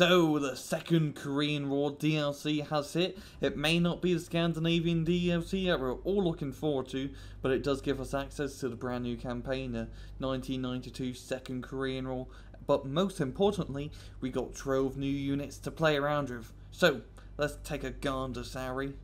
So, the second Korean War DLC has hit. It may not be the Scandinavian DLC that we're all looking forward to, but it does give us access to the brand new campaign, the 1992 Second Korean War. But most importantly, we got 12 new units to play around with. So, let's take a gander, Sari.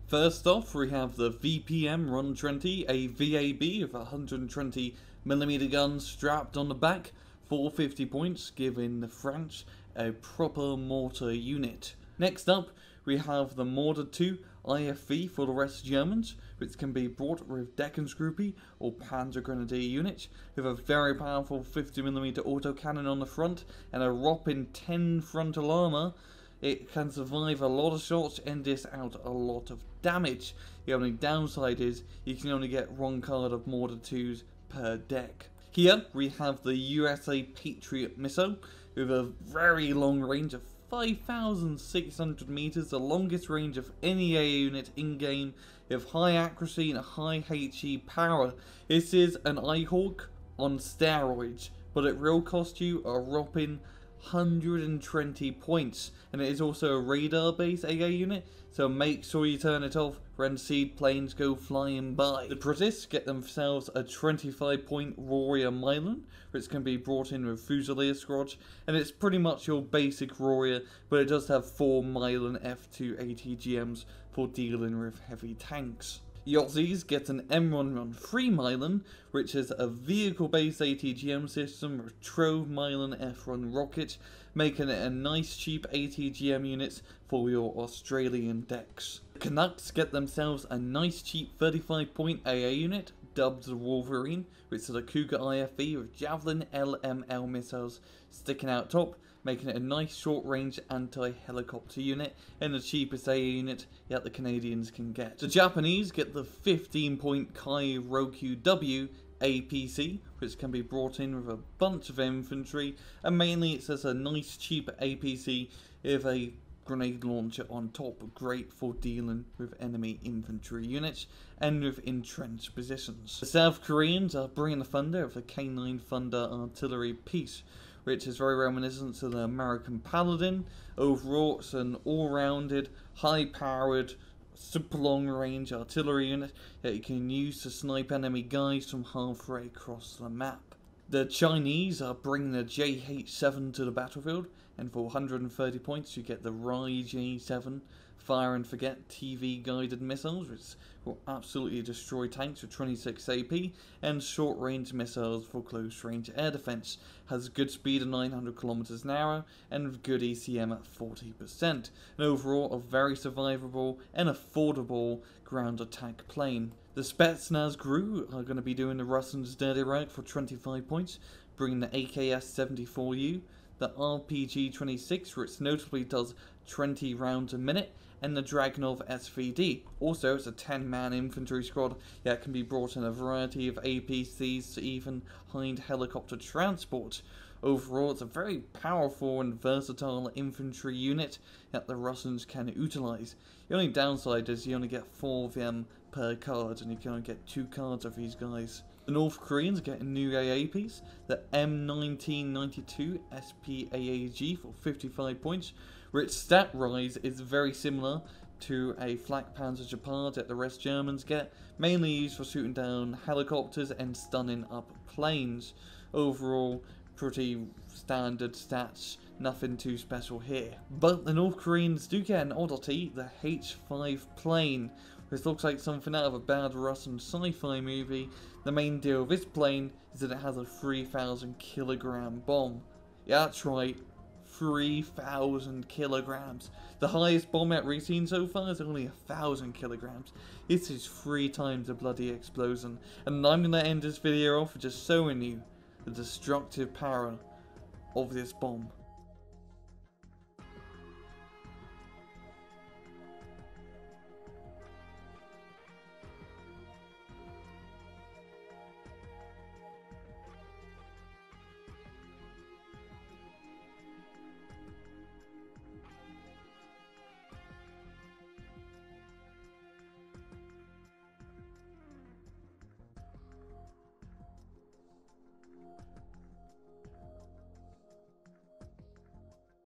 First off, we have the VPM Run 20, a VAB of 120mm guns strapped on the back, 450 points, giving the French a proper mortar unit. Next up, we have the Mortar 2 IFV for the West Germans, which can be brought with Deckensgruppe or Panzer Grenadier unit, with a very powerful 50mm autocannon on the front and a whopping 10 frontal armour. It can survive a lot of shots and dish out a lot of damage. The only downside is you can only get one card of Mortar 2s per deck. Here we have the USA Patriot missile with a very long range of 5,600 meters, the longest range of any AA unit in-game, with high accuracy and a high HE power. This is an Eyehawk on steroids, but it will cost you a whopping 120 points, and it is also a radar based AA unit, so make sure you turn it off when seed planes go flying by. The British get themselves a 25 point Warrior Milan, which can be brought in with Fusilier Squad, and it's pretty much your basic Warrior, but it does have 4 Milan F2 ATGMs for dealing with heavy tanks. The Aussies get an M113 Milan, which is a vehicle-based ATGM system with 12 Milan F1 rockets, making it a nice cheap ATGM unit for your Australian decks. The Canucks get themselves a nice cheap 35 point AA unit, dubbed the Wolverine, which is a Cougar IFV with Javelin LML missiles sticking out top, making it a nice short-range anti-helicopter unit and the cheapest AA unit that the Canadians can get. The Japanese get the 15-point Kai Rokyu W APC, which can be brought in with a bunch of infantry, and mainly it's just a nice cheap APC with a grenade launcher on top, great for dealing with enemy infantry units and with entrenched positions. The South Koreans are bringing the thunder of the K9 Thunder artillery piece, which is very reminiscent to the American Paladin. Overall, it's an all-rounded, high-powered, super long-range artillery unit that you can use to snipe enemy guys from halfway across the map. The Chinese are bringing the JH-7 to the battlefield, and for 130 points you get the Rai J7 Fire and Forget TV guided missiles, which will absolutely destroy tanks with 26 AP, and short range missiles for close range air defense. Has good speed of 900 km an hour and good ECM at 40%, and overall a very survivable and affordable ground attack plane. The Spetsnaz GRU are going to be doing the Russians' dirty work for 25 points, bringing the AKS-74U, the RPG-26, which notably does 20 rounds a minute, and the Dragunov SVD. Also, it's a 10-man infantry squad that can be brought in a variety of APCs to even hind helicopter transport. Overall, it's a very powerful and versatile infantry unit that the Russians can utilize. The only downside is you only get 4 of them per card, and you can only get 2 cards of these guys. The North Koreans get a new AA piece, the M1992 SPAAG for 55 points, which stat rise is very similar to a Flak Panzer Gepard that the West Germans get, mainly used for shooting down helicopters and stunning up planes. Overall, pretty standard stats, nothing too special here. But the North Koreans do get an oddity, the H5 plane, which looks like something out of a bad Russian sci-fi movie. The main deal with this plane is that it has a 3,000 kilogram bomb. Yeah, that's right, 3,000 kilograms. The highest bomb that we've seen so far is only 1,000 kilograms. This is 3 times the bloody explosion. And I'm going to end this video off with just showing you the destructive power of this bomb.